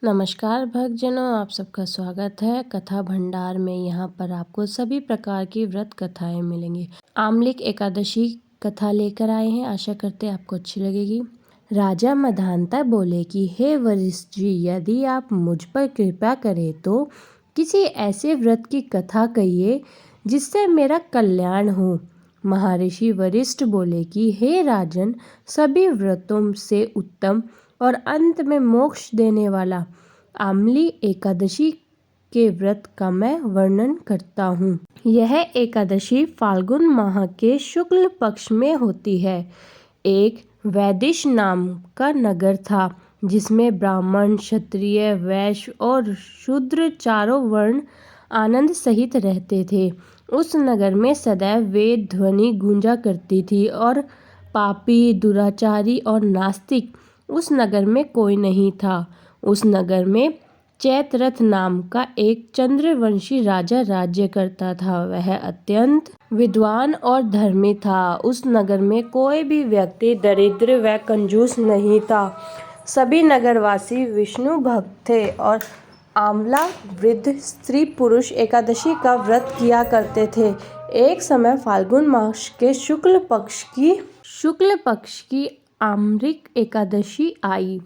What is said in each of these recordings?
नमस्कार भक्तजनों, आप सबका स्वागत है कथा भंडार में। यहाँ पर आपको सभी प्रकार की व्रत कथाएं मिलेंगी। आमलिक एकादशी कथा लेकर आए हैं, आशा करते हैं आपको अच्छी लगेगी। राजा मधानता बोले कि हे वरिष्ठ जी, यदि आप मुझ पर कृपा करें तो किसी ऐसे व्रत की कथा कहिए जिससे मेरा कल्याण हो। महर्षि वरिष्ठ बोले कि हे राजन, सभी व्रतों से उत्तम और अंत में मोक्ष देने वाला आमली एकादशी के व्रत का मैं वर्णन करता हूँ। यह एकादशी फाल्गुन माह के शुक्ल पक्ष में होती है। एक वैदिश नाम का नगर था जिसमें ब्राह्मण, क्षत्रिय, वैश्य और शूद्र चारों वर्ण आनंद सहित रहते थे। उस नगर में सदैव वेद ध्वनि गूंजा करती थी और पापी, दुराचारी और नास्तिक उस नगर में कोई नहीं था। उस नगर में चैत्ररथ नाम का एक चंद्रवंशी राजा राज्य करता था। वह अत्यंत विद्वान और धर्मी था। उस नगर में कोई भी व्यक्ति दरिद्र व कंजूस नहीं था। सभी नगरवासी विष्णु भक्त थे और आमला, वृद्ध, स्त्री, पुरुष एकादशी का व्रत किया करते थे। एक समय फाल्गुन मास के शुक्ल पक्ष की आमलिक एकादशी आई।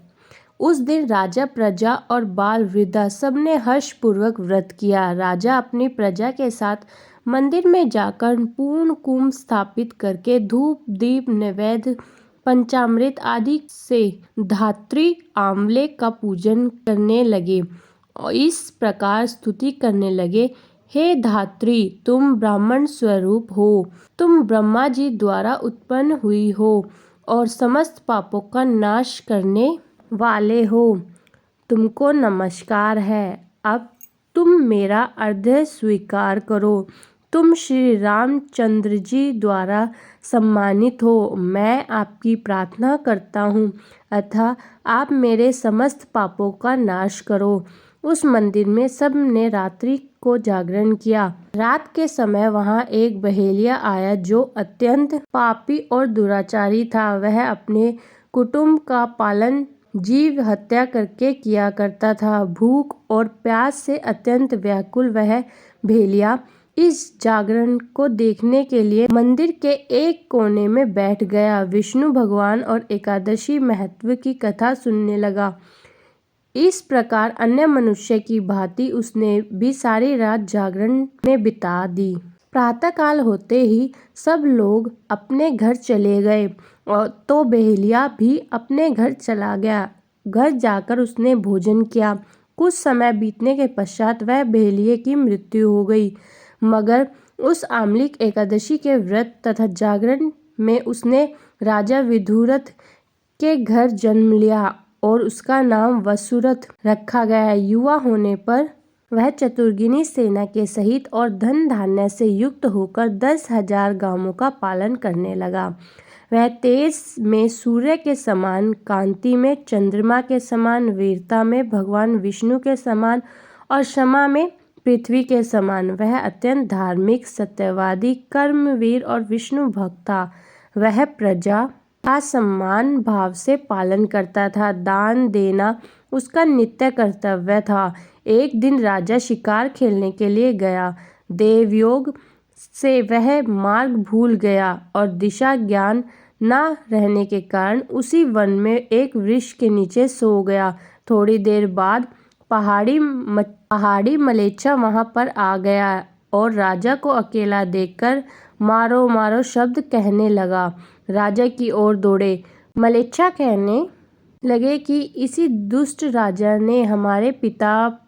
उस दिन राजा, प्रजा और बाल वृद्धा सबने हर्षपूर्वक व्रत किया। राजा अपनी प्रजा के साथ मंदिर में जाकर पूर्ण कुंभ स्थापित करके धूप, दीप, नैवेद्य, पंचामृत आदि से धात्री आंवले का पूजन करने लगे और इस प्रकार स्तुति करने लगे। हे धात्री, तुम ब्राह्मण स्वरूप हो, तुम ब्रह्मा जी द्वारा उत्पन्न हुई हो और समस्त पापों का नाश करने वाले हो। तुमको नमस्कार है। अब तुम मेरा अर्घ्य स्वीकार करो। तुम श्री रामचंद्र जी द्वारा सम्मानित हो। मैं आपकी प्रार्थना करता हूँ अतः आप मेरे समस्त पापों का नाश करो। उस मंदिर में सब ने रात्रि को जागरण किया। रात के समय वहाँ एक बहेलिया आया जो अत्यंत पापी और दुराचारी था। वह अपने कुटुंब का पालन जीव हत्या करके किया करता था। भूख और प्यास से अत्यंत व्याकुल वह भेलिया इस जागरण को देखने के लिए मंदिर के एक कोने में बैठ गया। विष्णु भगवान और एकादशी महत्व की कथा सुनने लगा। इस प्रकार अन्य मनुष्य की भांति उसने भी सारी रात जागरण में बिता दी। प्रातःकाल होते ही सब लोग अपने घर चले गए और तो बहेलिया भी अपने घर चला गया। घर जाकर उसने भोजन किया। कुछ समय बीतने के पश्चात वह बहेलिये की मृत्यु हो गई। मगर उस आमलिक एकादशी के व्रत तथा जागरण में उसने राजा विदुरथ के घर जन्म लिया और उसका नाम वसुरथ रखा गया। युवा होने पर वह चतुर्गिनी सेना के सहित और धन धान्य से युक्त होकर 10,000 गांवों का पालन करने लगा। वह तेज में सूर्य के समान, कांति में चंद्रमा के समान, वीरता में भगवान विष्णु के समान और क्षमा में पृथ्वी के समान। वह अत्यंत धार्मिक, सत्यवादी, कर्मवीर और विष्णु भक्त था। वह प्रजा का सम्मान भाव से पालन करता था। दान देना उसका नित्य कर्तव्य था। एक दिन राजा शिकार खेलने के लिए गया। देवयोग से वह मार्ग भूल गया और दिशा ज्ञान न रहने के कारण उसी वन में एक वृक्ष के नीचे सो गया। थोड़ी देर बाद पहाड़ी मलेच्छा वहां पर आ गया और राजा को अकेला देखकर मारो मारो शब्द कहने लगा। राजा की ओर दौड़े। मलेच्छा कहने लगे कि इसी दुष्ट राजा ने हमारे पिता,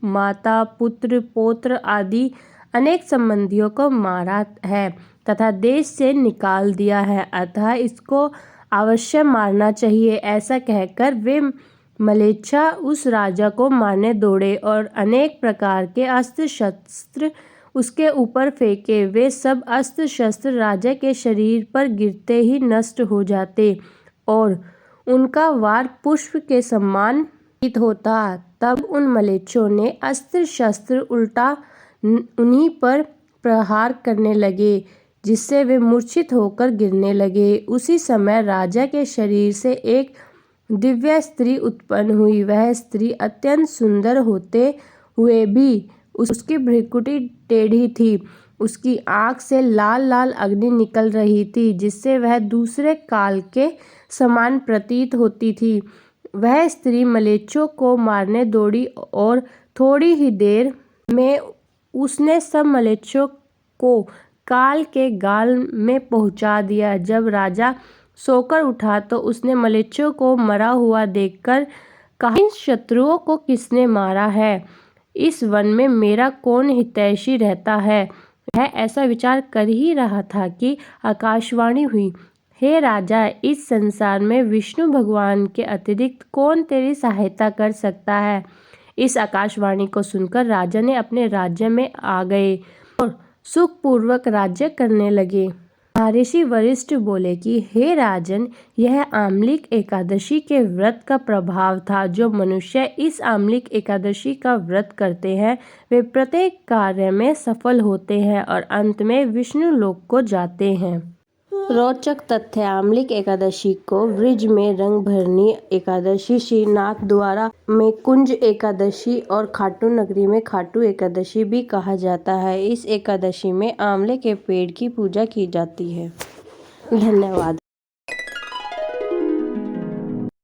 माता, पुत्र, पौत्र आदि अनेक संबंधियों को मारा है तथा देश से निकाल दिया है, अतः इसको अवश्य मारना चाहिए। ऐसा कहकर वे मलेच्छा उस राजा को मारने दौड़े और अनेक प्रकार के अस्त्र शस्त्र उसके ऊपर फेंके। वे सब अस्त्र शस्त्र राजा के शरीर पर गिरते ही नष्ट हो जाते और उनका वार पुष्प के समान होता। तब उन मलेच्छों ने अस्त्र शस्त्र उल्टा उन्हीं पर प्रहार करने लगे जिससे वे मूर्छित होकर गिरने लगे। उसी समय राजा के शरीर से एक दिव्य स्त्री उत्पन्न हुई। वह स्त्री अत्यंत सुंदर होते हुए भी उसकी भ्रुकुटी टेढ़ी थी। उसकी आंख से लाल लाल अग्नि निकल रही थी, जिससे वह दूसरे काल के समान प्रतीत होती थी। वह स्त्री मलेच्छों को मारने दौड़ी और थोड़ी ही देर में उसने सब मलेच्छों को काल के गाल में पहुंचा दिया। जब राजा सोकर उठा तो उसने मलेच्छों को मरा हुआ देखकर कहा, इन शत्रुओं को किसने मारा है? इस वन में मेरा कौन हितैषी रहता है? वह ऐसा विचार कर ही रहा था कि आकाशवाणी हुई, हे राजा, इस संसार में विष्णु भगवान के अतिरिक्त कौन तेरी सहायता कर सकता है? इस आकाशवाणी को सुनकर राजा ने अपने राज्य में आ गए और सुखपूर्वक राज्य करने लगे। महर्षि वशिष्ठ बोले कि हे राजन, यह आमलिक एकादशी के व्रत का प्रभाव था। जो मनुष्य इस आमलिक एकादशी का व्रत करते हैं वे प्रत्येक कार्य में सफल होते हैं और अंत में विष्णु लोक को जाते हैं। रोचक तथ्य, आमलिक एकादशी को वृज में रंगभरनी एकादशी, श्रीनाथ द्वारा में कुंज एकादशी और खाटू नगरी में खाटू एकादशी भी कहा जाता है। इस एकादशी में आंवले के पेड़ की पूजा की जाती है। धन्यवाद।